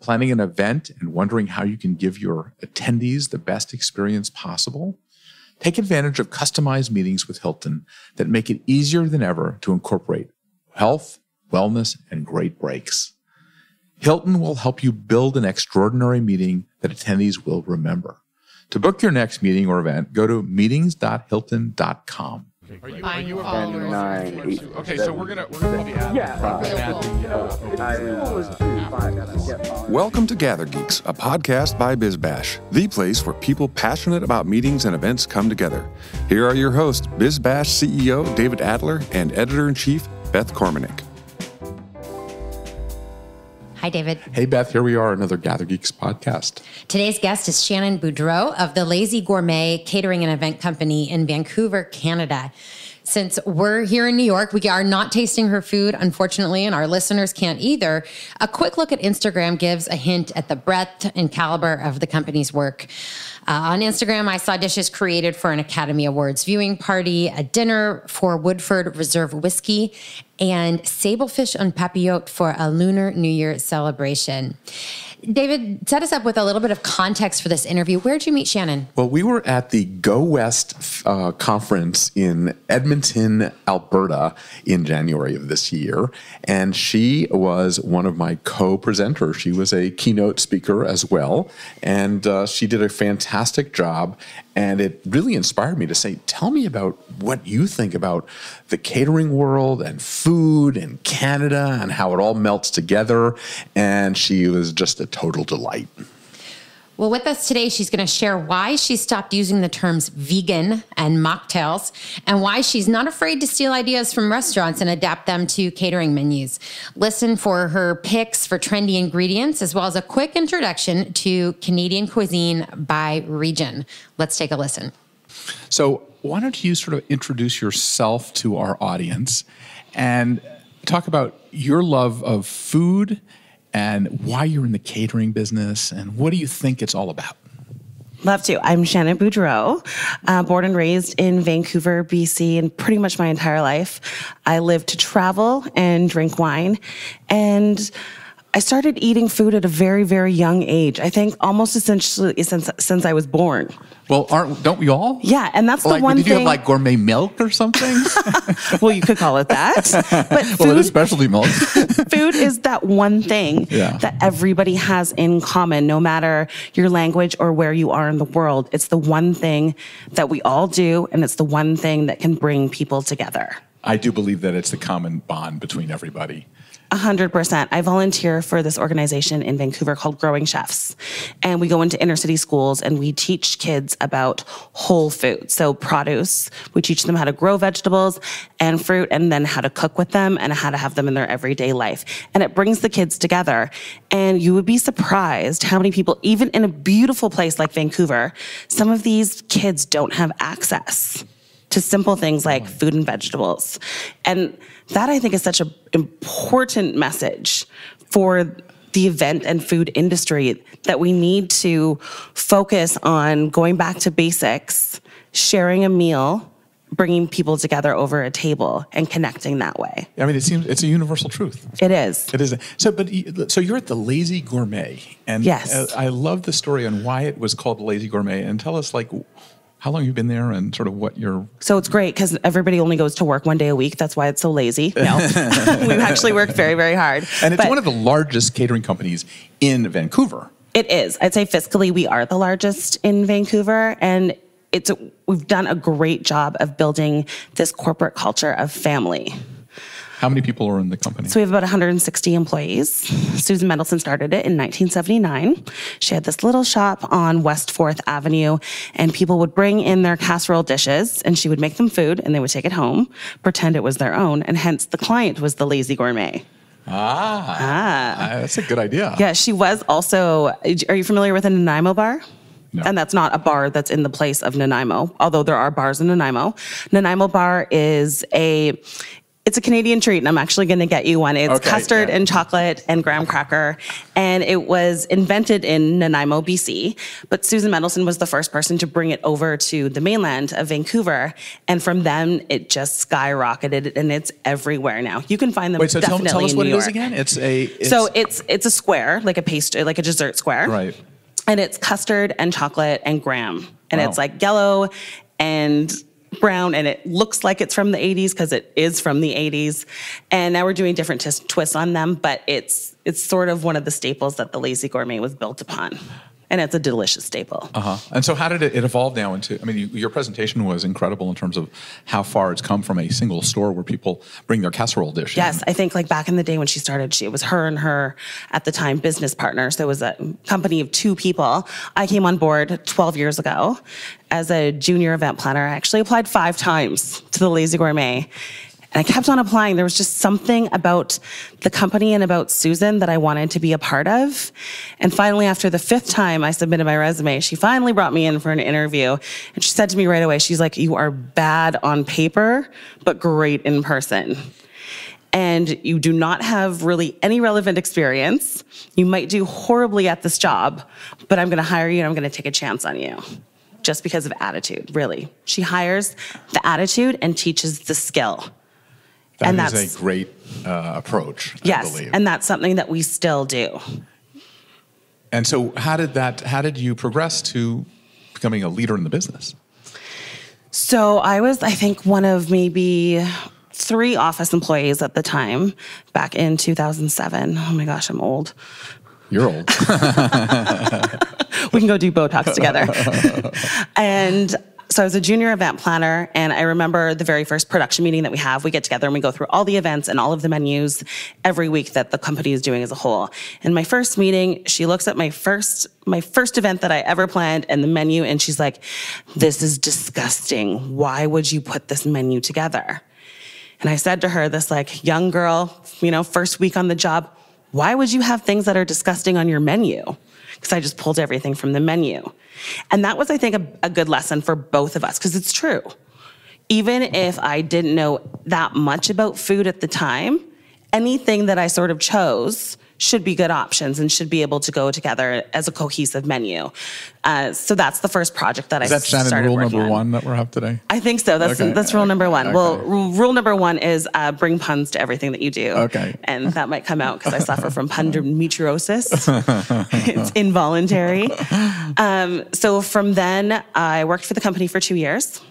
Planning an event and wondering how you can give your attendees the best experience possible? Take advantage of customized meetings with Hilton that make it easier than ever to incorporate health, wellness, and great breaks. Hilton will help you build an extraordinary meeting that attendees will remember. To book your next meeting or event, go to meetings.hilton.com. Are you a follower? Okay, so we're gonna probably add. Welcome to GatherGeeks, a podcast by BizBash, the place where people passionate about meetings and events come together. Here are your hosts, BizBash CEO David Adler and Editor-in-Chief Beth Kormanik. Hi, David. Hey, Beth. Here we are, another GatherGeeks podcast. Today's guest is Shannon Boudreau of the Lazy Gourmet Catering and Event Company in Vancouver, Canada. Since we're here in New York, we are not tasting her food, unfortunately, and our listeners can't either. A quick look at Instagram gives a hint at the breadth and caliber of the company's work. On Instagram, I saw dishes created for an Academy Awards viewing party, a dinner for Woodford Reserve Whiskey, and sablefish en papillote for a Lunar New Year celebration. David, set us up with a little bit of context for this interview. Where'd you meet Shannon? Well, we were at the Go West conference in Edmonton, Alberta in January of this year. And she was one of my co-presenters. She was a keynote speaker as well. And she did a fantastic job. And it really inspired me to say, tell me about what you think about the catering world and food and Canada and how it all melts together. And she was just a total delight. Well, with us today, she's going to share why she stopped using the terms vegan and mocktails and why she's not afraid to steal ideas from restaurants and adapt them to catering menus. Listen for her picks for trendy ingredients, as well as a quick introduction to Canadian cuisine by region. Let's take a listen. So why don't you sort of introduce yourself to our audience and talk about your love of food and why you're in the catering business, and what do you think it's all about? Love to. I'm Shannon Boudreau, born and raised in Vancouver, BC, and pretty much my entire life. I live to travel and drink wine, and I started eating food at a very, very young age. I think almost essentially since I was born. Well, don't we all? Yeah, and that's the one thing. Did you have like gourmet milk or something? Well, you could call it that. But food, well, it is specialty milk. Food is that one thing that everybody has in common, no matter your language or where you are in the world. It's the one thing that we all do, and it's the one thing that can bring people together. I do believe that it's the common bond between everybody. 100%. I volunteer for this organization in Vancouver called Growing Chefs. And we go into inner city schools and we teach kids about whole food. So produce, we teach them how to grow vegetables and fruit and then how to cook with them and how to have them in their everyday life. And it brings the kids together. And you would be surprised how many people, even in a beautiful place like Vancouver, some of these kids don't have access to simple things like food and vegetables. And that, I think, is such an important message for the event and food industry, that we need to focus on going back to basics, sharing a meal, bringing people together over a table and connecting that way. I mean, it seems it's a universal truth. It is. It is. So you're at the Lazy Gourmet. And yes. I love the story on why it was called Lazy Gourmet. And tell us, like, how long you've been there and sort of what you're... So it's great because everybody only goes to work one day a week. That's why it's so lazy. No, we've actually worked very, very hard. And it's one of the largest catering companies in Vancouver. It is. I'd say fiscally we are the largest in Vancouver, and we've done a great job of building this corporate culture of family. How many people are in the company? So we have about 160 employees. Susan Mendelson started it in 1979. She had this little shop on West 4th Avenue, and people would bring in their casserole dishes, and she would make them food, and they would take it home, pretend it was their own, and hence the client was the Lazy Gourmet. That's a good idea. Yeah, she was also, are you familiar with a Nanaimo bar? No. And that's not a bar that's in the place of Nanaimo, although there are bars in Nanaimo. Nanaimo Bar is It's a Canadian treat, and I'm actually going to get you one. It's custard and chocolate and graham cracker, and it was invented in Nanaimo, BC. But Susan Mendelson was the first person to bring it over to the mainland of Vancouver, and from then it just skyrocketed, and it's everywhere now. You can find them. Wait, so definitely tell us in what New it York. is again. It's a square, like a pastry, like a dessert square, right? And it's custard and chocolate and graham, and Wow. it's like yellow and brown, and it looks like it's from the 80s because it is from the 80s. And now we're doing different twists on them, but it's sort of one of the staples that the Lazy Gourmet was built upon. And it's a delicious staple. And so how did it evolve now into, I mean, your presentation was incredible in terms of how far it's come from a single store where people bring their casserole dish. Yes, I think like back in the day when she started, it was her and her, at the time, business partner. So it was a company of 2 people. I came on board 12 years ago as a junior event planner. I actually applied 5 times to the Lazy Gourmet. And I kept on applying. There was just something about the company and about Susan that I wanted to be a part of. And finally, after the 5th time I submitted my resume, she finally brought me in for an interview. And she said to me right away, she's like, "You are bad on paper, but great in person. And you do not have really any relevant experience. You might do horribly at this job, but I'm gonna hire you and I'm gonna take a chance on you." Just because of attitude, really. She hires the attitude and teaches the skill. That is a great approach, I believe. And that's something that we still do. And so how did you progress to becoming a leader in the business? So I was, I think, one of maybe 3 office employees at the time, back in 2007. Oh my gosh, I'm old. You're old. We can go do Botox together. And so I was a junior event planner, and I remember the very first production meeting that we have. We get together and we go through all the events and all of the menus every week that the company is doing as a whole. In my first meeting, she looks at my first event that I ever planned and the menu, and she's like, "This is disgusting. Why would you put this menu together?" And I said to her, this like young girl, first week on the job, "Why would you have things that are disgusting on your menu?" Because I just pulled everything from the menu. And that was, I think, a good lesson for both of us, because it's true. Even if I didn't know that much about food at the time, anything that I sort of chose should be good options and should be able to go together as a cohesive menu. So that's the first project that I started working on. Is that Shannon rule number 1 that we're up today? I think so. That's rule number 1. Okay. Well, rule number 1 is bring puns to everything that you do. Okay. And that might come out because I suffer from pundermetriosis. It's involuntary. So from then, I worked for the company for 2 years.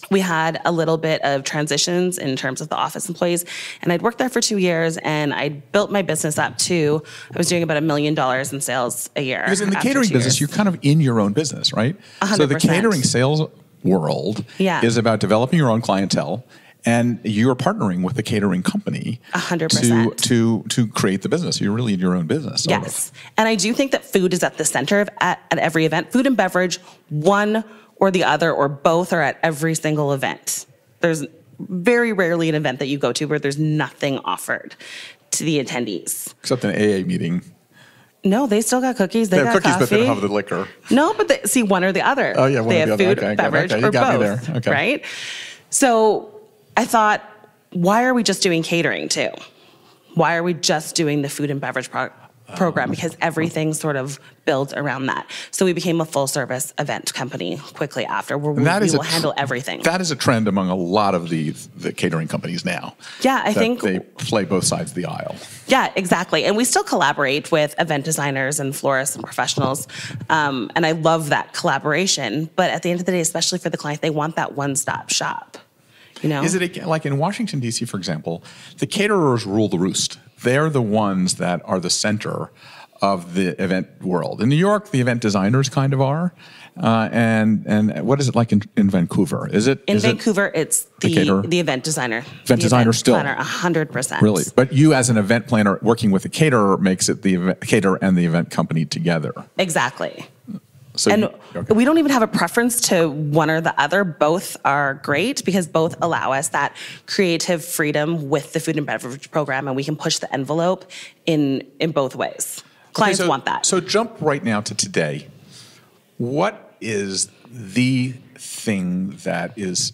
We had a little bit of transitions in terms of the office employees, and I'd worked there for 2 years, and I built my business up to, I was doing about $1 million in sales a year. Because in the catering business, you're kind of in your own business, right? 100%. So the catering sales world is about developing your own clientele, and you're partnering with the catering company 100% to create the business. You're really in your own business. Yes. And I do think that food is at the center of at every event. Food and beverage, one or the other or both, are at every single event. There's very rarely an event that you go to where there's nothing offered to the attendees. Except an AA meeting. No, they still got cookies. They got cookies, coffee. but they don't have the liquor. No, but see, one or the other. Oh, yeah, one they or the have other. food, Okay, beverage, okay, or you got me both, there. Okay. right? So I thought, why are we just doing catering too? Why are we just doing the food and beverage program? Because everything sort of builds around that. So we became a full-service event company quickly after, where we will handle everything. That is a trend among a lot of the catering companies now. Yeah, I think they play both sides of the aisle. Yeah, exactly. And we still collaborate with event designers and florists and professionals. And I love that collaboration. But at the end of the day, especially for the client, they want that one-stop shop. Is it like in Washington, D.C., for example, the caterers rule the roost. They're the ones that are the center of the event world. In New York, the event designers kind of are. And what is it like in Vancouver? In Vancouver, it's the event designer. Event designer still. Planner, 100%. Really? But you as an event planner working with a caterer makes it the caterer and the event company together. Exactly. So we don't even have a preference to one or the other. Both are great because both allow us that creative freedom with the food and beverage program, and we can push the envelope in both ways. Clients want that. So jump right now to today. What is the thing that is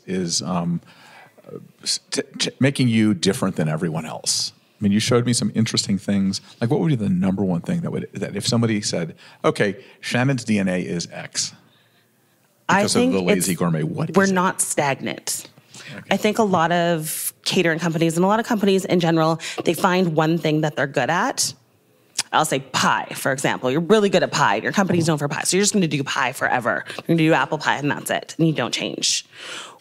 making you different than everyone else? I mean, you showed me some interesting things. Like, what would be the number one thing that if somebody said, okay, Shannon's DNA is X because of the Lazy Gourmet, what is it? We're not stagnant. Okay. I think a lot of catering companies and a lot of companies in general, they find one thing that they're good at. I'll say pie, for example. You're really good at pie. Your company's known for pie. So you're just going to do pie forever. You're going to do apple pie and that's it. And you don't change.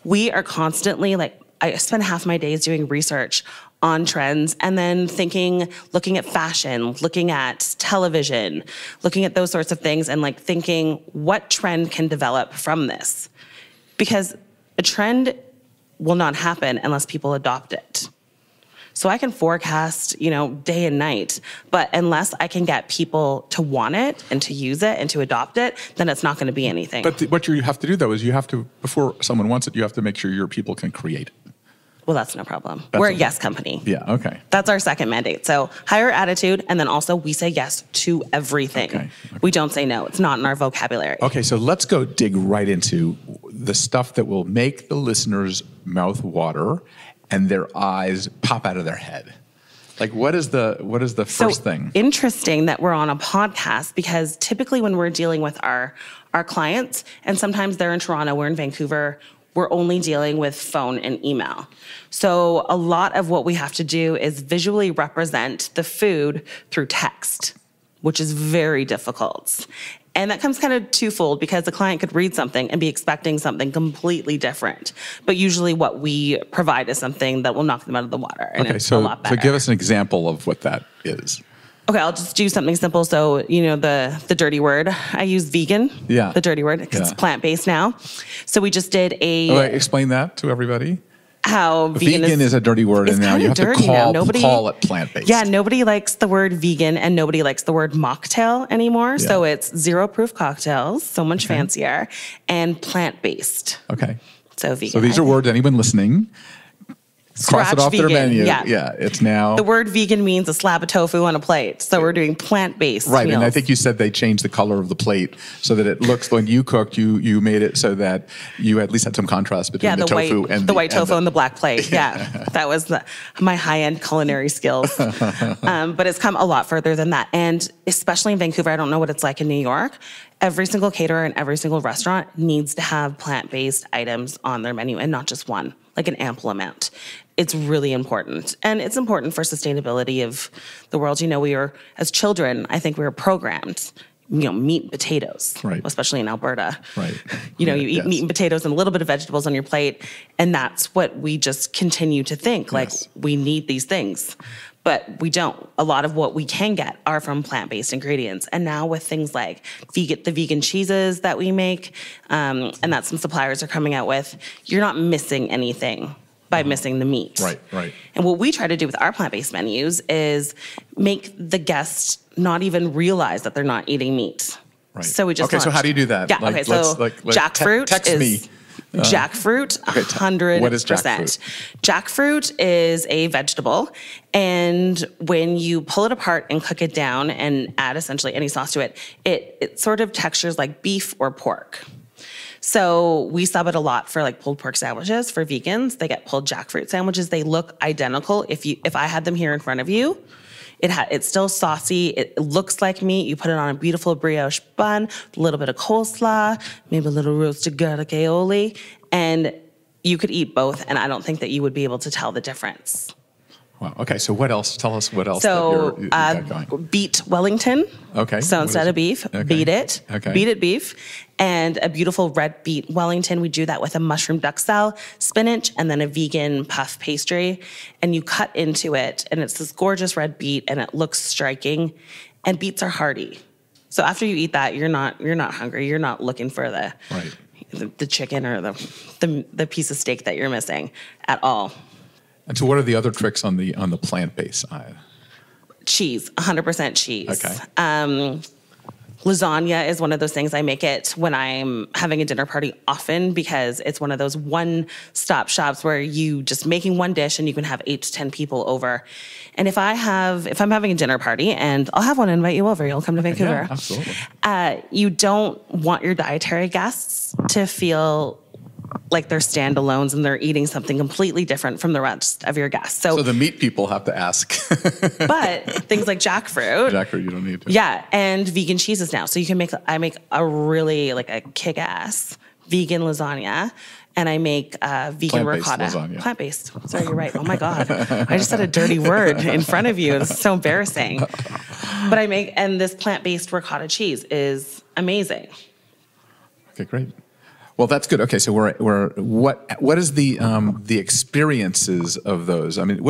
We are constantly I spend half my days doing research on trends and then looking at fashion, looking at television, looking at those sorts of things and thinking what trend can develop from this. Because a trend will not happen unless people adopt it. So I can forecast, day and night, but unless I can get people to want it and to use it and to adopt it, then it's not going to be anything. But what you have to do, though, is before someone wants it, you have to make sure your people can create it. Well, that's no problem. We're a yes company. Yeah, okay. That's our second mandate. So higher attitude, and then also we say yes to everything. Okay. We don't say no. It's not in our vocabulary. Okay, so let's go dig right into the stuff that will make the listener's mouth water and their eyes pop out of their head. What is the first thing? Interesting that we're on a podcast because typically when we're dealing with our clients, and sometimes they're in Toronto, we're in Vancouver, we're only dealing with phone and email. So a lot of what we have to do is visually represent the food through text, which is very difficult. And that comes kind of twofold because the client could read something and be expecting something completely different. But usually what we provide is something that will knock them out of the water. And it's a lot better. So give us an example of what that is. Okay, I'll just do something simple. So, the dirty word, I use vegan. Yeah. The dirty word, because it's plant-based now. So we just did explain that to everybody. How vegan is a dirty word, and now you have to call it plant-based. Yeah, nobody likes the word vegan, and nobody likes the word mocktail anymore. Yeah. So it's zero-proof cocktails, so much fancier, and plant-based. Okay. So vegan. So these are words anyone listening, cross it off vegan. Their menu. Yeah, it's now. The word vegan means a slab of tofu on a plate. So we're doing plant-based meals. And I think you said they changed the color of the plate so that it looks, when you cooked, you made it so that you at least had some contrast between the tofu and the white tofu and the black plate. Yeah, that was my high-end culinary skills. But it's come a lot further than that. And especially in Vancouver, I don't know what it's like in New York. Every single caterer and every single restaurant needs to have plant-based items on their menu, and not just one, an ample amount. It's really important. And it's important for sustainability of the world. We were, as children, I think we were programmed, meat and potatoes, right. Especially in Alberta. Right. You eat meat and potatoes and a little bit of vegetables on your plate. And that's what we just continue to think, we need these things. But we don't. A lot of what we can get are from plant-based ingredients. And now with things like the vegan cheeses that we make, and that some suppliers are coming out with, you're not missing anything by missing the meat. Right. And what we try to do with our plant-based menus is make the guests not even realize that they're not eating meat. Right. So we just so how do you do that? Yeah. Jackfruit text me. Jackfruit, 100%. What is jackfruit? Jackfruit is a vegetable, and when you pull it apart and cook it down and add essentially any sauce to it, it sort of textures like beef or pork. So we sub it a lot for pulled pork sandwiches for vegans. They get pulled jackfruit sandwiches. They look identical. If I had them here in front of you, it's still saucy. It looks like meat. You put it on a beautiful brioche bun, a little bit of coleslaw, maybe a little roasted garlic aioli, and you could eat both. And I don't think that you would be able to tell the difference. Wow. Okay. So what else? Tell us what else. So you got going. Beet Wellington. Okay. So instead of beef, beet it. Okay. Beet it beef. And a beautiful red beet Wellington. We do that with a mushroom duxelle, spinach, and then a vegan puff pastry. And you cut into it, and it's this gorgeous red beet, and it looks striking. And beets are hearty. So after you eat that, you're not hungry. You're not looking for the chicken or the piece of steak that you're missing at all. And so what are the other tricks on the plant-based side? Cheese, 100% cheese. Okay. Lasagna is one of those things. I make it when I'm having a dinner party often because it's one of those one-stop shops where you just making one dish and you can have 8 to 10 people over. And if I'm having a dinner party, and I'll have one invite you over, you'll come to Vancouver. Yeah, absolutely. You don't want your dietary guests to feel like they're standalones and they're eating something completely different from the rest of your guests. So the meat people have to ask. But things like jackfruit. Jackfruit, you don't need to. Yeah, and vegan cheeses now. So you can I make a really like a kick-ass vegan lasagna. And I make vegan ricotta. Lasagna. Plant-based. Sorry, you're right. Oh my God. I just said a dirty word in front of you. It's so embarrassing. But and this plant-based ricotta cheese is amazing. Okay, great. Well, that's good. Okay, so what is the experiences of those? I mean,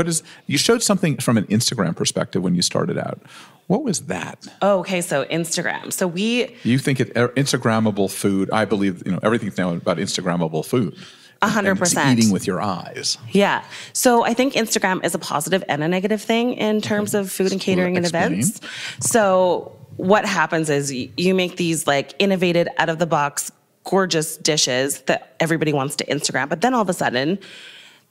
you showed something from an Instagram perspective when you started out. What was that? Oh, okay, so Instagram. So you think Instagrammable food? I believe everything's now about Instagrammable food. 100%. Eating with your eyes. Yeah. So I think Instagram is a positive and a negative thing in terms of food and catering and events. So what happens is you make these like innovative, out of the box, gorgeous dishes that everybody wants to Instagram. But then all of a sudden,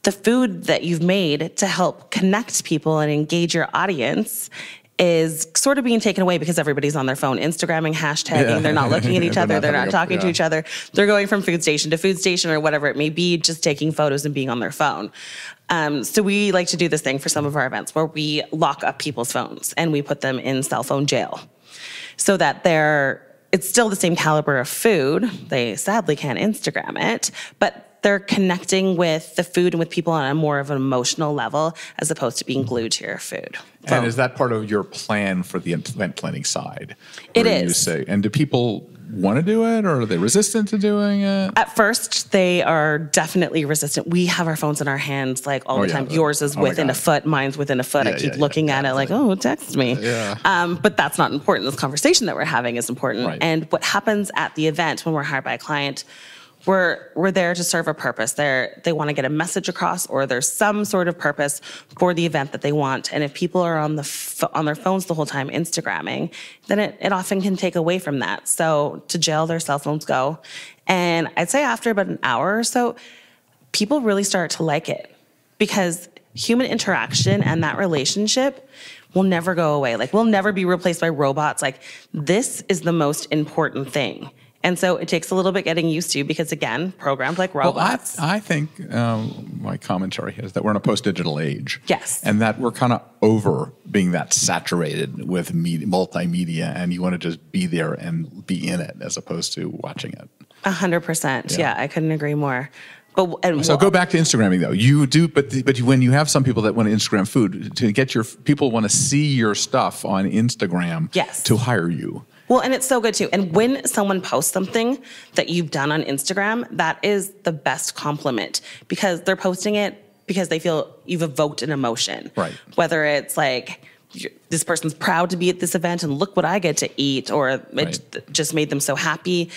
the food that you've made to help connect people and engage your audience is sort of being taken away because everybody's on their phone, Instagramming, hashtagging. Yeah. They're not looking at each other. They're not talking to each other. They're going from food station to food station or whatever it may be, just taking photos and being on their phone. So we like to do this thing for some of our events where we lock up people's phones and we put them in cell phone jail so that it's still the same caliber of food. They sadly can't Instagram it, but they're connecting with the food and with people on a more of an emotional level as opposed to being glued to your food. And is that part of your plan for the event planning side? It is. And do people want to do it or are they resistant to doing it? At first, they are definitely resistant. We have our phones in our hands like all the time. Yours is within a foot, mine's within a foot. I keep looking at it like, oh, text me. Yeah. But that's not important. This conversation that we're having is important. Right. And what happens at the event when we're hired by a client, we're there to serve a purpose. They want to get a message across, or there's some sort of purpose for the event that they want. And if people are on their phones the whole time Instagramming, then it often can take away from that. So to jail their cell phones go. And I'd say after about an hour or so, people really start to like it because human interaction and that relationship will never go away. Like we'll never be replaced by robots. Like this is the most important thing. And so it takes a little bit getting used to because, again, programmed like robots. Well, I think my commentary is that we're in a post-digital age. Yes. And that we're kind of over being that saturated with multimedia, and you want to just be there and be in it as opposed to watching it. 100%. Yeah, I couldn't agree more. So go back to Instagramming though. You do, but when you have some people that want to Instagram food, to get people want to see your stuff on Instagram to hire you. Well, and it's so good too. And when someone posts something that you've done on Instagram, that is the best compliment because they're posting it because they feel you've evoked an emotion. Right. Whether it's like this person's proud to be at this event and look what I get to eat, or it just made them so happy.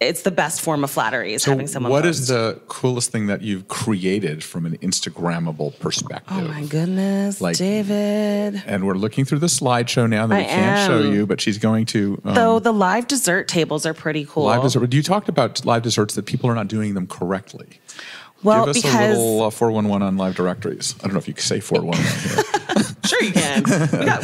It's the best form of flattery is having someone What post. is the coolest thing that you've created from an Instagrammable perspective? Oh my goodness, David. And we're looking through the slideshow now that we can't show you, but she's going to. So the live dessert tables are pretty cool. Live dessert. You talked about live desserts that people are not doing them correctly. Well, give us a little 411 on live directories. I don't know if you can say 411 here. Sure you can.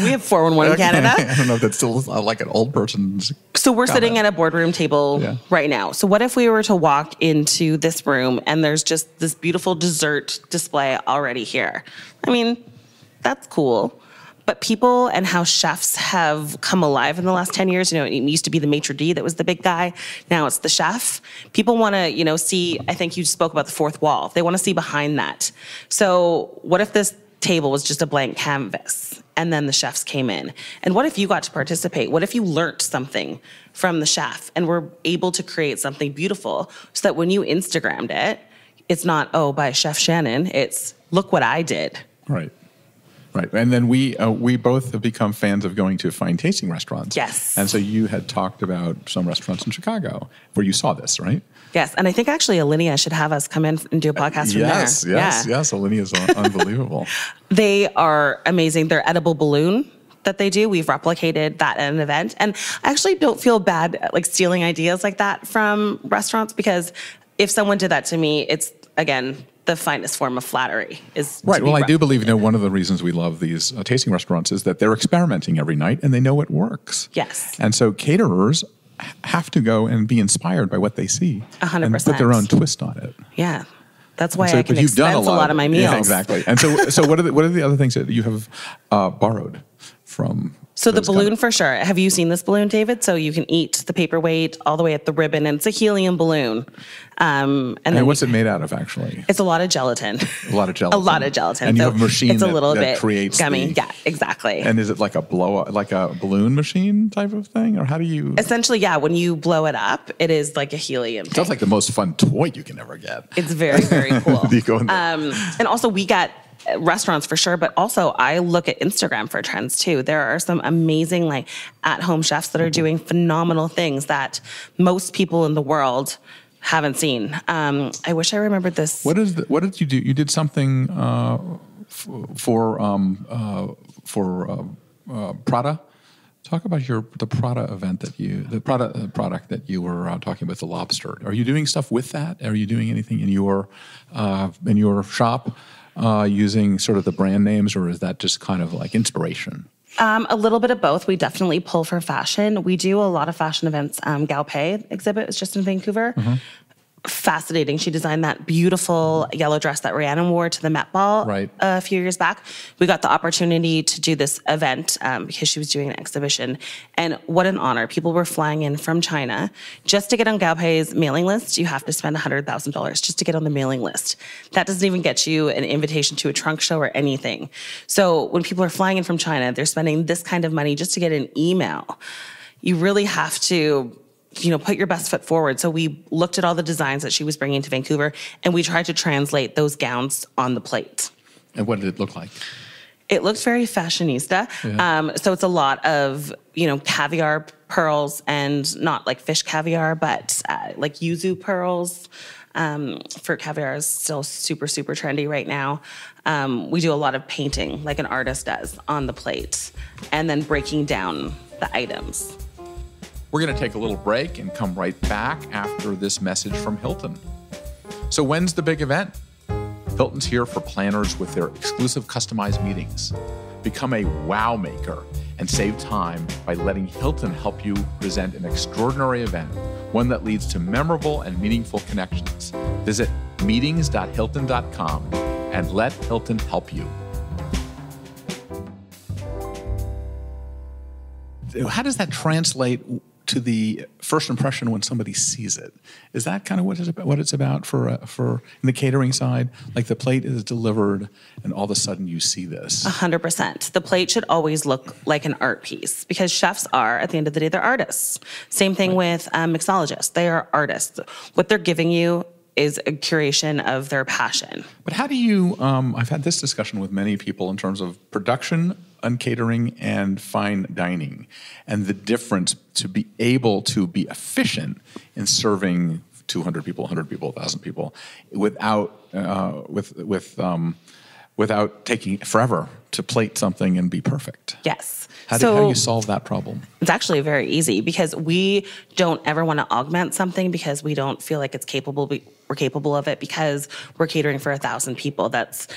We have 411 in Canada. I don't know if that's still like an old person's So we're sitting at a boardroom table right now. So what if we were to walk into this room and there's just this beautiful dessert display already here? I mean, that's cool. But people and how chefs have come alive in the last 10 years, it used to be the maitre d' that was the big guy. Now it's the chef. People want to, see, I think you spoke about the fourth wall. They want to see behind that. So what if this table was just a blank canvas and then the chefs came in? And what if you got to participate? What if you learned something from the chef and were able to create something beautiful so that when you Instagrammed it, it's not, by Chef Shannon, it's look what I did. Right. Right. And then we both have become fans of going to fine tasting restaurants. Yes. And so you had talked about some restaurants in Chicago where you saw this, right? Yes. And I think actually Alinea should have us come in and do a podcast from there. Yes. Alinea is unbelievable. They are amazing. Their edible balloon that they do, we've replicated that at an event. And I actually don't feel bad like stealing ideas like that from restaurants because if someone did that to me, it's, again, the finest form of flattery is right. Well, I do believe one of the reasons we love these tasting restaurants is that they're experimenting every night and they know it works. Yes. And so caterers have to go and be inspired by what they see 100%. and put their own twist on it. Yeah. That's why I can expense a lot of my meals. Yeah, exactly. And so what are the other things that you have borrowed from? So the balloon for sure. Have you seen this balloon, David? So you can eat the paperweight all the way at the ribbon, and it's a helium balloon. And then what's it made out of, actually? It's a lot of gelatin. A lot of gelatin. A lot of gelatin. And you have a machine it's a little bit creates gummy. Yeah, exactly. And is it like a balloon machine type of thing, or how do you? Essentially, yeah. When you blow it up, it is like a helium. Sounds like the most fun toy you can ever get. It's very, very cool. Do you go in there? And also, we got restaurants for sure, but also I look at Instagram for trends too. There are some amazing like at-home chefs that are doing phenomenal things that most people in the world haven't seen. I wish I remembered this. What did you do? You did something for Prada. Talk about the Prada event the product that you were talking about, the lobster. Are you doing stuff with that? Are you doing anything in your shop using sort of the brand names, or is that just kind of like inspiration? A little bit of both. We definitely pull for fashion. We do a lot of fashion events. Galpay exhibit is just in Vancouver. Mm-hmm. Fascinating. She designed that beautiful yellow dress that Rihanna wore to the Met Ball a few years back. We got the opportunity to do this event because she was doing an exhibition. And what an honor. People were flying in from China. Just to get on Galpay's mailing list, you have to spend $100,000 just to get on the mailing list. That doesn't even get you an invitation to a trunk show or anything. So when people are flying in from China, they're spending this kind of money just to get an email. You really have to put your best foot forward. So we looked at all the designs that she was bringing to Vancouver, and we tried to translate those gowns on the plate. And what did it look like? It looks very fashionista. Yeah. So it's a lot of, caviar pearls, and not like fish caviar, but like yuzu pearls. Fruit caviar is still super, super trendy right now. We do a lot of painting, like an artist does, on the plate, and then breaking down the items. We're going to take a little break and come right back after this message from Hilton. So when's the big event? Hilton's here for planners with their exclusive customized meetings. Become a wow maker and save time by letting Hilton help you present an extraordinary event, one that leads to memorable and meaningful connections. Visit meetings.hilton.com and let Hilton help you. How does that translate to the first impression when somebody sees it? Is that kind of what it's about for in the catering side? Like the plate is delivered and all of a sudden you see this. 100%. The plate should always look like an art piece, because chefs are, at the end of the day, they're artists. Same thing with mixologists. They are artists. What they're giving you is a curation of their passion. But how do you, I've had this discussion with many people in terms of production and catering and fine dining, and the difference to be able to be efficient in serving 200 people, 100 people, 1,000 people without without taking forever to plate something and be perfect. Yes. How do you solve that problem? It's actually very easy, because we don't ever want to augment something because we don't feel like it's capable. We're capable of it because we're catering for 1,000 people. That's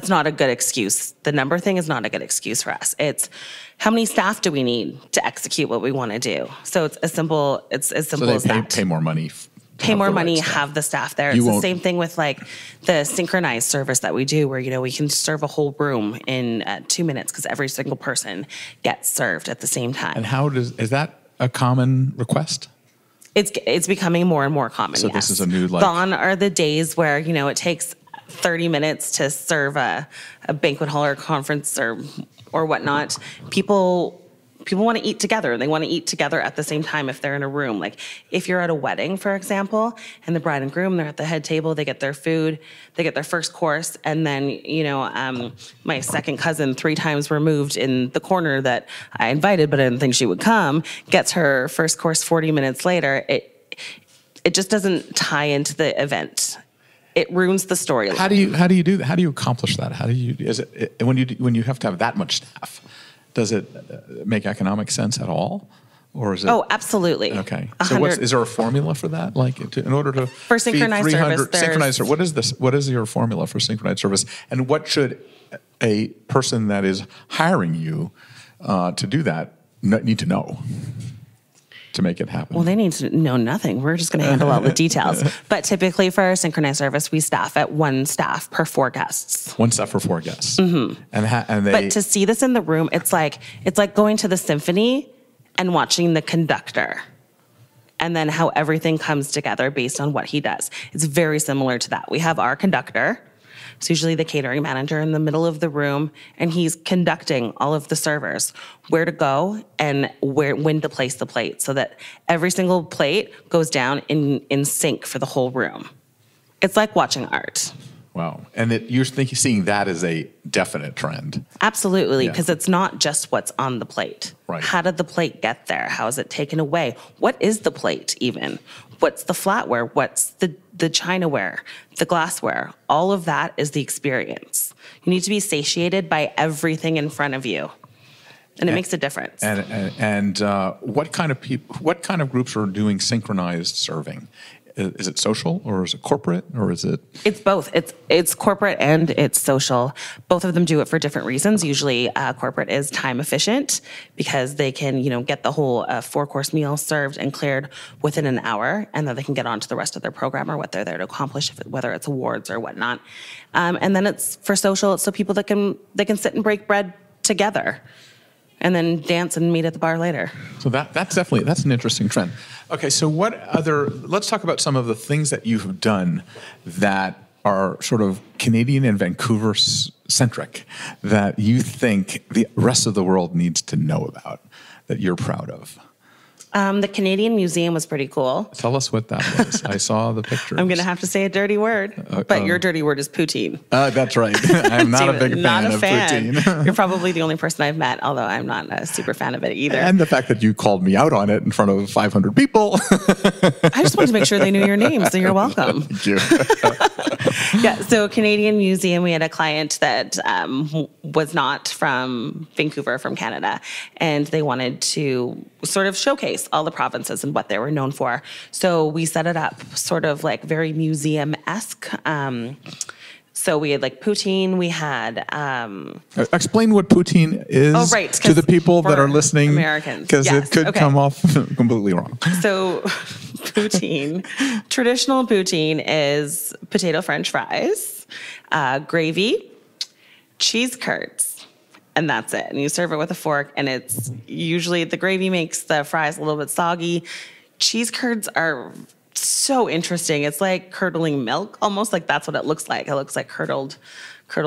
not a good excuse. The number thing is not a good excuse for us. It's how many staff do we need to execute what we want to do? So it's as simple as that. So they pay more money. Pay more money, have the staff there. It's the same thing with like the synchronized service that we do, where we can serve a whole room in 2 minutes because every single person gets served at the same time. And is that a common request? It's becoming more and more common. So yes. This is a new Gone are the days where it takes 30 minutes to serve a banquet hall or conference or whatnot. People want to eat together. They want to eat together at the same time if they're in a room. Like if you're at a wedding, for example, and the bride and groom, they're at the head table, they get their food, they get their first course, and then, my second cousin, 3 times removed in the corner that I invited, but I didn't think she would come, gets her first course 40 minutes later. It just doesn't tie into the event. It ruins the storyline. How do you do that? How do you accomplish that? When you have to have that much staff? Does it make economic sense at all, or is it? Oh, absolutely. Okay. So, is there a formula for that? Like, in order to for synchronized service, what is this? What is your formula for synchronized service? And what should a person that is hiring you to do that need to know? to make it happen? Well, they need to know nothing. We're just going to handle all the details. But typically for our synchronized service, we staff at 1 staff per 4 guests. 1 staff for 4 guests. Mm-hmm. And but to see this in the room, it's like going to the symphony and watching the conductor. And then how everything comes together based on what he does. It's very similar to that. We have our conductor. It's usually the catering manager in the middle of the room, and he's conducting all of the servers, where to go and when to place the plate, so that every single plate goes down in sync for the whole room. It's like watching art. Wow. And you're seeing that as a definite trend. Absolutely, because it's not just what's on the plate. Right. How did the plate get there? How is it taken away? What is the plate even? What's the flatware? What's the chinaware, the glassware? All of that is the experience. You need to be satiated by everything in front of you. And it makes a difference. And what kind of groups are doing synchronized serving? Is it social or is it corporate or is it? It's both. It's corporate and it's social. Both of them do it for different reasons. Usually corporate is time efficient because they can, get the whole 4-course meal served and cleared within an hour, and then they can get on to the rest of their program or what they're there to accomplish, whether it's awards or whatnot. And then it's for social. It's so people that can sit and break bread together and then dance and meet at the bar later. So that's an interesting trend. Okay, so let's talk about some of the things that you've done that are sort of Canadian and Vancouver centric that you think the rest of the world needs to know about, that you're proud of. The Canadian Museum was pretty cool. Tell us what that was. I saw the pictures. I'm going to have to say a dirty word, but your dirty word is poutine. That's right. I'm not a big fan of poutine. You're probably the only person I've met, although I'm not a super fan of it either. And the fact that you called me out on it in front of 500 people. I just wanted to make sure they knew your name, so you're welcome. Thank you. Yeah, so Canadian Museum, we had a client that was not from Vancouver, from Canada, and they wanted to sort of showcase all the provinces and what they were known for. So we set it up sort of like very museum-esque. So we had like poutine, we had... Explain what poutine is to the people that are listening. Americans. Because it could come off completely wrong. So poutine, traditional poutine is potato French fries, gravy, cheese curds, and that's it. And you serve it with a fork, and it's usually the gravy makes the fries a little bit soggy. Cheese curds are so interesting. It's like curdling milk, almost like that's what it looks like. It looks like curdled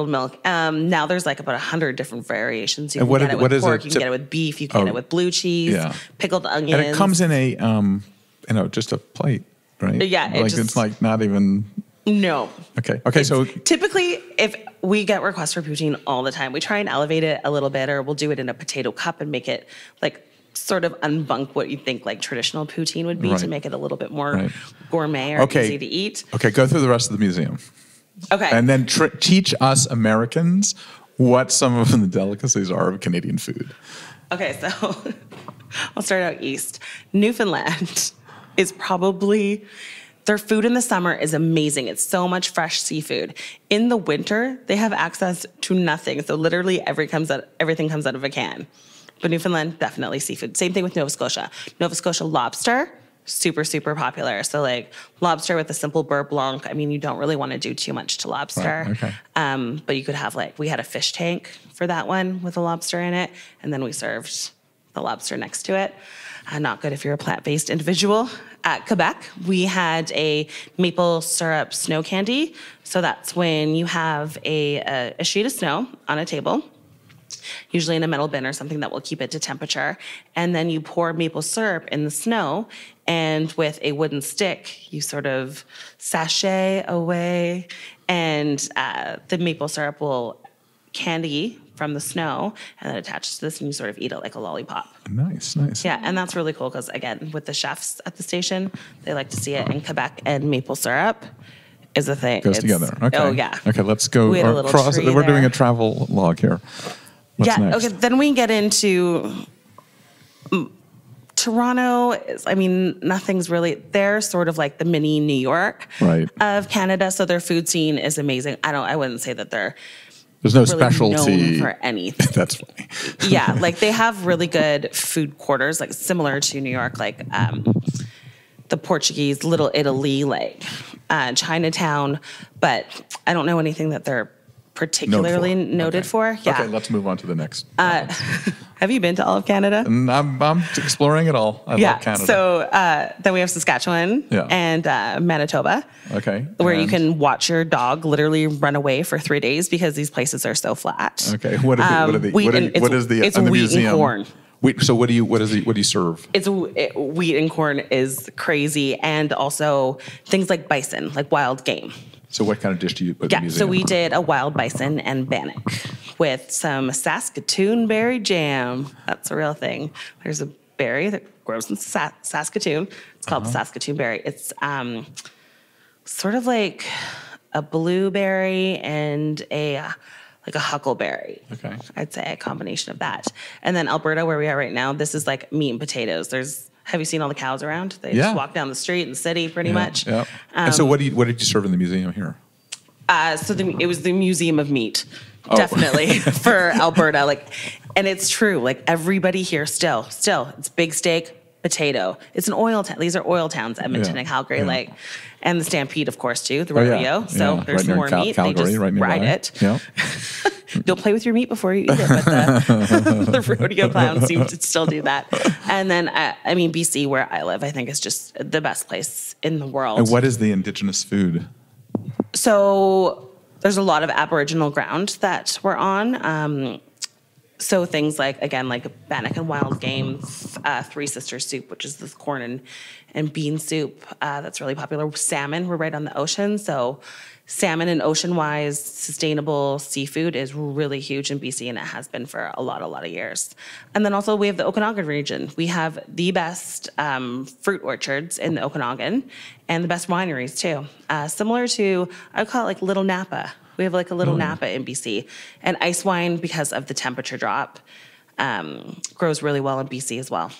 milk. Now there's like about 100 different variations. You can get it with pork, you can get it with beef, you can get it with blue cheese, pickled onions. And it comes in a, just a plate, right? Yeah. It's like not even... No. Okay. So typically, if we get requests for poutine all the time, we try and elevate it a little bit, or we'll do it in a potato cup and make it like sort of unbunk what you think like traditional poutine would be to make it a little bit more gourmet or easy to eat. Okay, go through the rest of the museum. Okay. And then teach us Americans what some of the delicacies are of Canadian food. Okay, so I'll start out east. Newfoundland is probably... Their food in the summer is amazing. It's so much fresh seafood. In the winter, they have access to nothing. So literally everything comes out of a can. But Newfoundland, definitely seafood. Same thing with Nova Scotia. Nova Scotia lobster, super, super popular. So like lobster with a simple beurre blanc. I mean, you don't really want to do too much to lobster. Right, okay. But you could have we had a fish tank for that one with a lobster in it. And then we served the lobster next to it. Not good if you're a plant-based individual. At Quebec, we had a maple syrup snow candy. So that's when you have a sheet of snow on a table, usually in a metal bin or something that will keep it to temperature. And then you pour maple syrup in the snow, and with a wooden stick, you sort of sachet away, and the maple syrup will candy from the snow, and then attaches to this, and you sort of eat it like a lollipop. Nice. Yeah, and that's really cool because, again, with the chefs at the station, they like to see it in Quebec, and maple syrup is a thing. Goes together. Okay. Oh, yeah. Okay, let's go across. We're doing a travel log here. What's next? Okay, then we get into Toronto. Nothing's really, they're sort of like the mini New York of Canada, so their food scene is amazing. I wouldn't say that they're There's no really specialty known for anything. That's funny. Yeah, like they have really good food quarters, like similar to New York, like the Portuguese Little Italy, like Chinatown. But I don't know anything that they're particularly noted for. Yeah. Okay, let's move on to the next. Have you been to all of Canada? I'm exploring it all. I love Canada. So then we have Saskatchewan and Manitoba. Okay. Where you can watch your dog literally run away for 3 days because these places are so flat. Okay. What is the It's wheat museum? and corn. So what do you serve? Wheat and corn is crazy, and also things like bison, like wild game. So what kind of dish do you put in the museum? So we did a wild bison and bannock with some Saskatoon berry jam. That's a real thing. There's a berry that grows in Saskatoon. It's called Saskatoon berry. It's sort of like a blueberry and a huckleberry. Okay. I'd say a combination of that. And then Alberta, where we are right now, this is like meat and potatoes. Have you seen all the cows around? They just walk down the street in the city pretty much. Yeah. And so what did you serve in the museum here? It was the Museum of Meat, definitely, for Alberta. And it's true. Like everybody here still, it's big steak, potato. It's an oil town. These are oil towns, Edmonton and Calgary, and the Stampede, of course, too, the rodeo. So there's more meat. Calgary, they just ride it. Yeah. Don't play with your meat before you eat it, but the rodeo clowns seem to still do that. And then, BC, where I live, I think is just the best place in the world. And what is the indigenous food? So there's a lot of Aboriginal ground that we're on. So things like bannock and wild game, Three Sisters soup, which is this corn and bean soup that's really popular. Salmon, we're right on the ocean, so salmon and ocean-wise sustainable seafood is really huge in BC, and it has been for a lot of years. And then also we have the Okanagan region. We have the best fruit orchards in the Okanagan and the best wineries too. Similar to, I would call it like Little Napa. We have like a little Napa in BC. And ice wine, because of the temperature drop, grows really well in BC as well.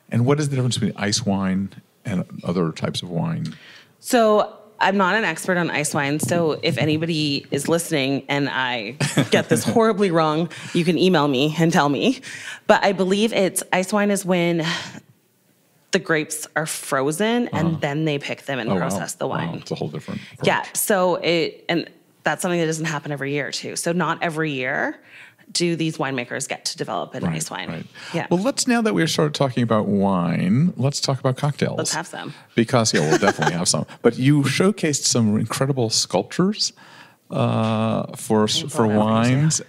And what is the difference between ice wine and other types of wine? So I'm not an expert on ice wine, so if anybody is listening and I get this horribly wrong, you can email me and tell me. But I believe ice wine is when the grapes are frozen and then they pick them and process the wine. Wow. It's a whole different approach. Yeah, and that's something that doesn't happen every year too. So not every year do these winemakers get to develop an ice wine. Right. Yeah. Well, now that we've started talking about wine, let's talk about cocktails. Let's have some. Because, we'll definitely have some. But you showcased some incredible sculptures for wines,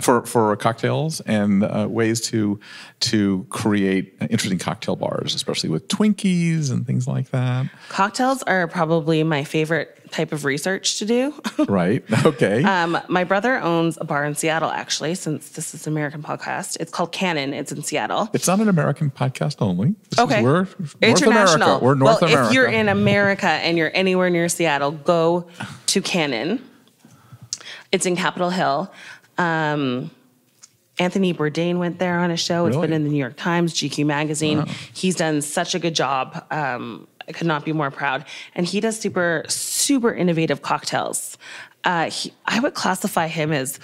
for cocktails, and ways to create interesting cocktail bars, especially with Twinkies and things like that. Cocktails are probably my favorite type of research to do. Right. Okay. My brother owns a bar in Seattle, actually, since this is an American podcast. It's called Canon. It's in Seattle. It's not an American podcast only. We're North America. We're North America. If you're in America and you're anywhere near Seattle, go to Canon. It's in Capitol Hill. Anthony Bourdain went there on a show. It's been in the New York Times, GQ magazine. Wow. He's done such a good job. I could not be more proud. And he does super, super innovative cocktails. I would classify him as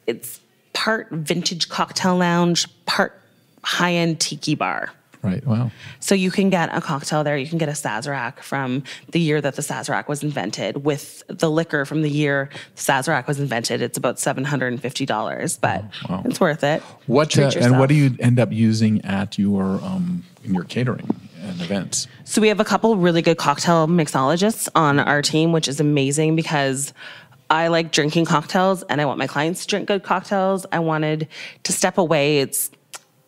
it's part vintage cocktail lounge, part high-end tiki bar. Right, wow. So you can get a cocktail there. You can get a Sazerac from the year that the Sazerac was invented with the liquor from the year the Sazerac was invented. It's about $750, but it's worth it. What do you end up using at your in your catering and events? So we have a couple really good cocktail mixologists on our team, which is amazing because I like drinking cocktails and I want my clients to drink good cocktails. I wanted to step away. It's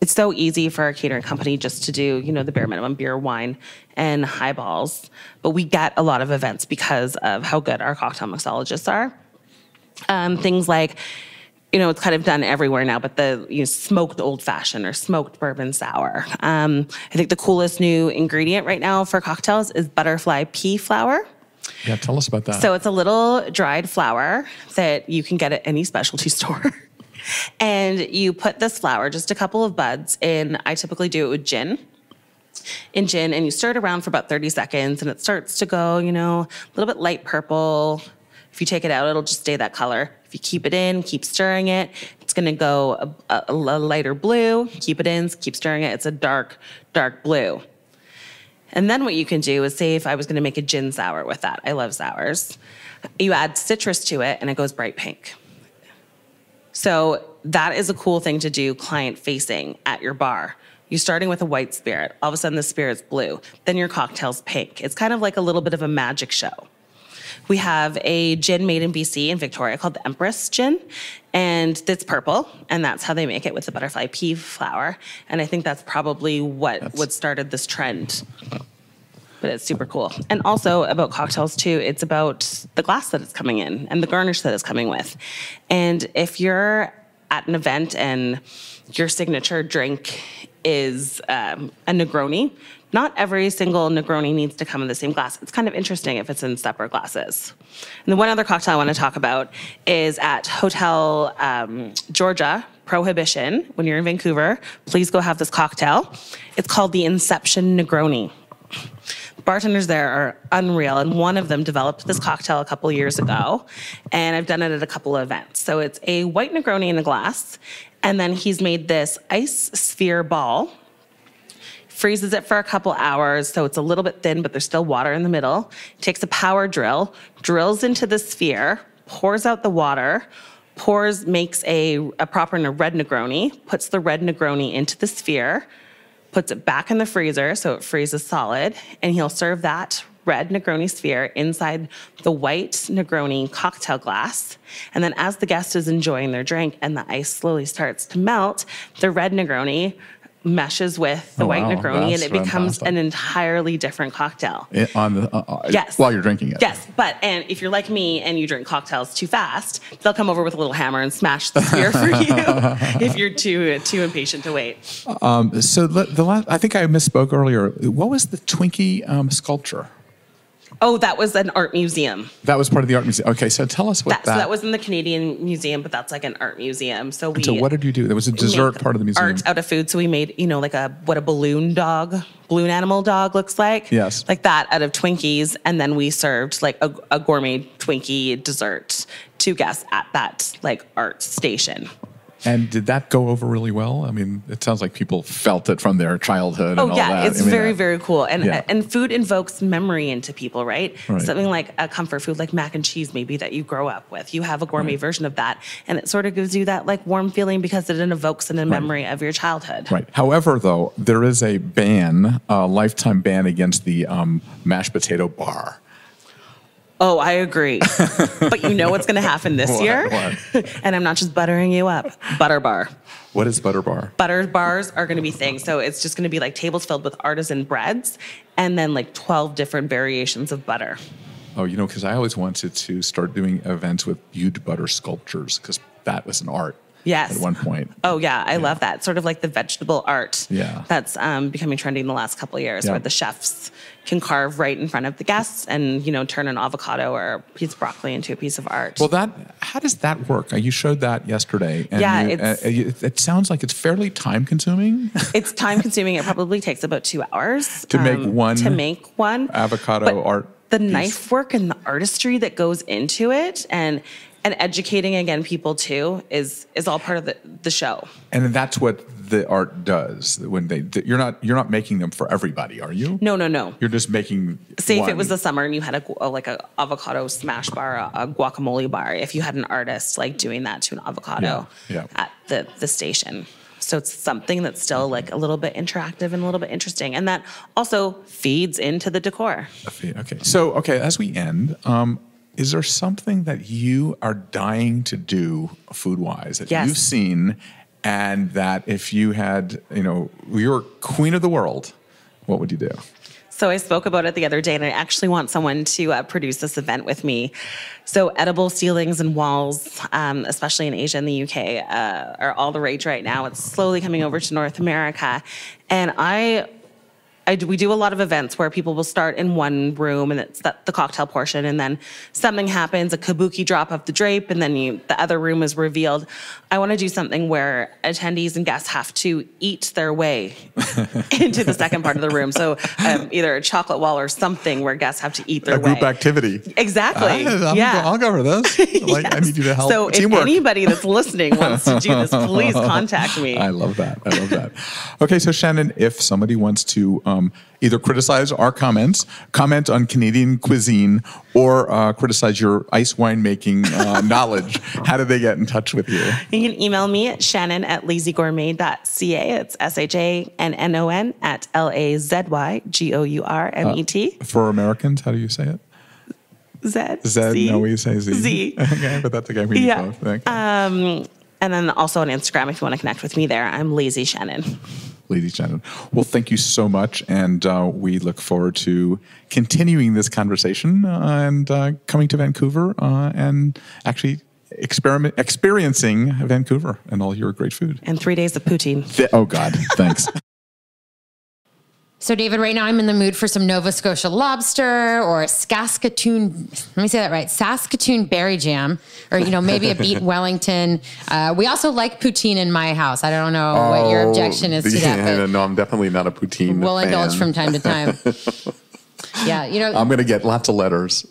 so easy for a catering company just to do, the bare minimum beer, wine, and highballs. But we get a lot of events because of how good our cocktail mixologists are. Things like, it's kind of done everywhere now, but the smoked old fashioned or smoked bourbon sour. I think the coolest new ingredient right now for cocktails is butterfly pea flour. Yeah, tell us about that. So it's a little dried flour that you can get at any specialty store. And you put this flour, just a couple of buds, in. I typically do it with gin. And you stir it around for about 30 seconds, and it starts to go, a little bit light purple, If you take it out, it'll just stay that color. If you keep it in, keep stirring it, it's going to go a lighter blue. Keep it in, keep stirring it. It's a dark, dark blue. And then what you can do is, say if I was going to make a gin sour with that. I love sours. You add citrus to it and it goes bright pink. So that is a cool thing to do client facing at your bar. You're starting with a white spirit. All of a sudden the spirit's blue. Then your cocktail's pink. It's kind of like a little bit of a magic show. We have a gin made in BC in Victoria called the Empress Gin, and it's purple, and that's how they make it, with the butterfly pea flower. And I think that's probably what started this trend. But it's super cool. And also about cocktails too, it's about the glass that it's coming in and the garnish that it's coming with. And if you're at an event and your signature drink is a Negroni, not every single Negroni needs to come in the same glass. It's kind of interesting if it's in separate glasses. And the one other cocktail I want to talk about is at Hotel Georgia Prohibition. When you're in Vancouver, please go have this cocktail. It's called the Inception Negroni. Bartenders there are unreal, and one of them developed this cocktail a couple years ago, and I've done it at a couple of events. So it's a white Negroni in a glass, and then he's made this ice sphere ball, freezes it for a couple hours, so it's a little bit thin, but there's still water in the middle. Takes a power drill, drills into the sphere, pours out the water, makes a proper red Negroni, puts the red Negroni into the sphere, puts it back in the freezer so it freezes solid, and he'll serve that red Negroni sphere inside the white Negroni cocktail glass. And then as the guest is enjoying their drink and the ice slowly starts to melt, the red Negroni meshes with the white Negroni, and it becomes an entirely different cocktail. Yes. While you're drinking it. Yes, and if you're like me and you drink cocktails too fast, they'll come over with a little hammer and smash the sphere for you if you're too impatient to wait. So I think I misspoke earlier. What was the Twinkie sculpture? Oh, that was an art museum. That was part of the art museum. Okay, so tell us what that... So that was in the Canadian Museum, but that's like an art museum. So what did you do? There was a dessert part of the museum. Art out of food. So we made, like what a balloon animal dog looks like. Yes. Like that out of Twinkies. And then we served like a gourmet Twinkie dessert to guests at that like art station. And did that go over really well? I mean, it sounds like people felt it from their childhood and all that. Oh, yeah, it's very cool. And food invokes memory into people, right? Something like a comfort food like mac and cheese maybe that you grow up with. You have a gourmet version of that, and it sort of gives you that like warm feeling because it invokes a memory of your childhood. Right. However, though, there is a lifetime ban against the mashed potato bar. Oh, I agree. But you know what's going to happen this year? What? And I'm not just buttering you up. Butter bar. What is butter bar? Butter bars are going to be things. So it's just going to be like tables filled with artisan breads and then like 12 different variations of butter. Oh, because I always wanted to start doing events with huge butter sculptures because that was an art. Yes. At one point. Oh, yeah. I love that. Sort of like the vegetable art. Yeah. That's becoming trendy in the last couple of years where the chefs can carve right in front of the guests and, turn an avocado or a piece of broccoli into a piece of art. Well, how does that work? You showed that yesterday. And it sounds like it's fairly time consuming. It's time consuming. It probably takes about 2 hours. To make one avocado art the piece. Knife work and the artistry that goes into it and educating again people too is all part of the show. And that's what the art does. When you're not making them for everybody, are you? No. You're just making. Say if it was the summer and you had a avocado smash bar, a guacamole bar. If you had an artist like doing that to an avocado at the station. So it's something that's still like a little bit interactive and a little bit interesting, and that also feeds into the decor. Okay. So as we end. Is there something that you are dying to do food-wise that you've seen, and that if you had, you're queen of the world, what would you do? So I spoke about it the other day, and I actually want someone to produce this event with me. So edible ceilings and walls, especially in Asia and the UK, are all the rage right now. It's slowly coming over to North America, and I we do a lot of events where people will start in one room and it's the cocktail portion, and then something happens, a kabuki drop of the drape, and then the other room is revealed. I want to do something where attendees and guests have to eat their way into the second part of the room. So either a chocolate wall or something where guests have to eat their way. A group activity. Exactly. I'll go for this. Like, yes. I need you to help. So Teamwork. If anybody that's listening wants to do this, please contact me. I love that. Okay, so Shannon, if somebody wants to either criticize our comments, comment on Canadian cuisine, or criticize your ice wine making knowledge, how do they get in touch with you? You can email me at shannon@lazygourmet.ca. It's SHANNON at LAZYGOURMET. For Americans, how do you say it? Z. No, we say Z. Z. Okay, but that's okay. We need both. Okay. And then also on Instagram, if you want to connect with me there, I'm Lazy Shannon. Lazy Shannon. Well, thank you so much. And we look forward to continuing this conversation and coming to Vancouver and actually experiencing Vancouver and all your great food. And 3 days of poutine. Oh, God. Thanks. So, David, right now I'm in the mood for some Nova Scotia lobster or a Saskatoon berry jam, or, maybe a Beet Wellington. We also like poutine in my house. I don't know what your objection is to that. No, I'm definitely not a poutine We'll fan. indulge from time to time. Yeah, I'm going to get lots of letters.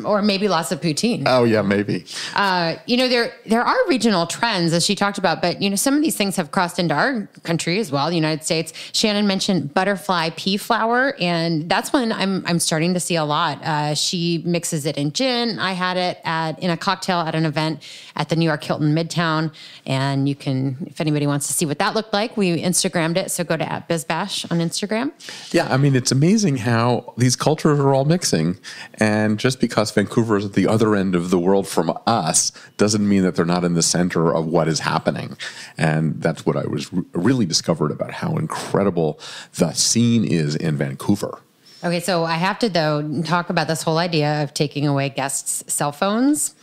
Or maybe lots of poutine. Oh yeah, maybe. There are regional trends, as she talked about, but some of these things have crossed into our country as well, the United States. Shannon mentioned butterfly pea flour, and that's one I'm starting to see a lot. She mixes it in gin. I had it in a cocktail at an event at the New York Hilton Midtown, and you can, if anybody wants to see what that looked like, we Instagrammed it. So go to @BizBash on Instagram. Yeah, I mean, it's amazing how these cultures are all mixing, and just because Vancouver is at the other end of the world from us doesn't mean that they're not in the center of what is happening. And that's what I was really discovered about how incredible the scene is in Vancouver. Okay, so I have to, though, talk about this whole idea of taking away guests' cell phones,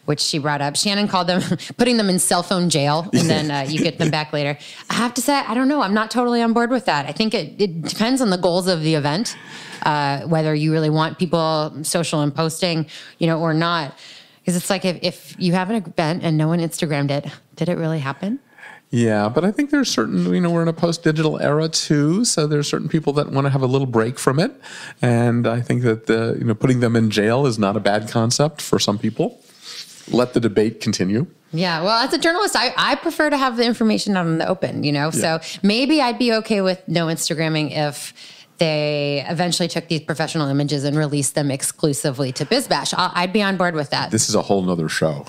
which she brought up. Shannon called them, putting them in cell phone jail, and then you get them back later. I have to say, I don't know. I'm not totally on board with that. I think it depends on the goals of the event, whether you really want people social and posting, or not. Because it's like if you have an event and no one Instagrammed it, did it really happen? Yeah, but I think there's certain, we're in a post-digital era too, so there's certain people that want to have a little break from it. And I think that putting them in jail is not a bad concept for some people. Let the debate continue. Yeah, well, as a journalist, I prefer to have the information out in the open, Yeah. So maybe I'd be okay with no Instagramming if they eventually took these professional images and released them exclusively to BizBash. I'd be on board with that. This is a whole nother show.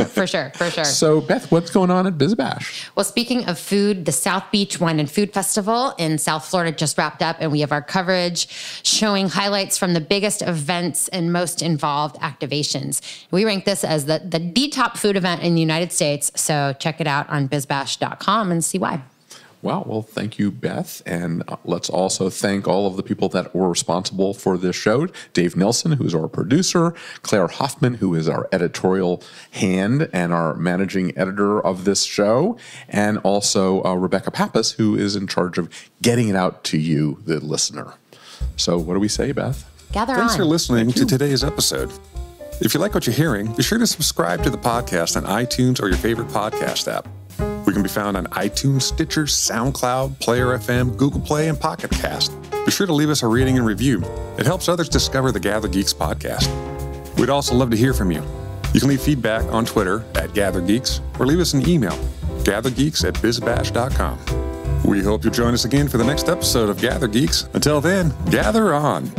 For sure. So, Beth, what's going on at BizBash? Well, speaking of food, the South Beach Wine and Food Festival in South Florida just wrapped up, and we have our coverage showing highlights from the biggest events and most involved activations. We rank this as the top food event in the United States, so check it out on bizbash.com and see why. Wow. Well, thank you, Beth. And let's also thank all of the people that were responsible for this show. Dave Nelson, who's our producer, Claire Hoffman, who is our editorial hand and our managing editor of this show, and also Rebecca Pappas, who is in charge of getting it out to you, the listener. So what do we say, Beth? Thanks for listening to today's episode. If you like what you're hearing, be sure to subscribe to the podcast on iTunes or your favorite podcast app. We can be found on iTunes, Stitcher, SoundCloud, Player FM, Google Play, and Pocket Cast. Be sure to leave us a rating and review. It helps others discover the GatherGeeks podcast. We'd also love to hear from you. You can leave feedback on Twitter @GatherGeeks or leave us an email, gathergeeks@bizbash.com. We hope you'll join us again for the next episode of GatherGeeks. Until then, gather on.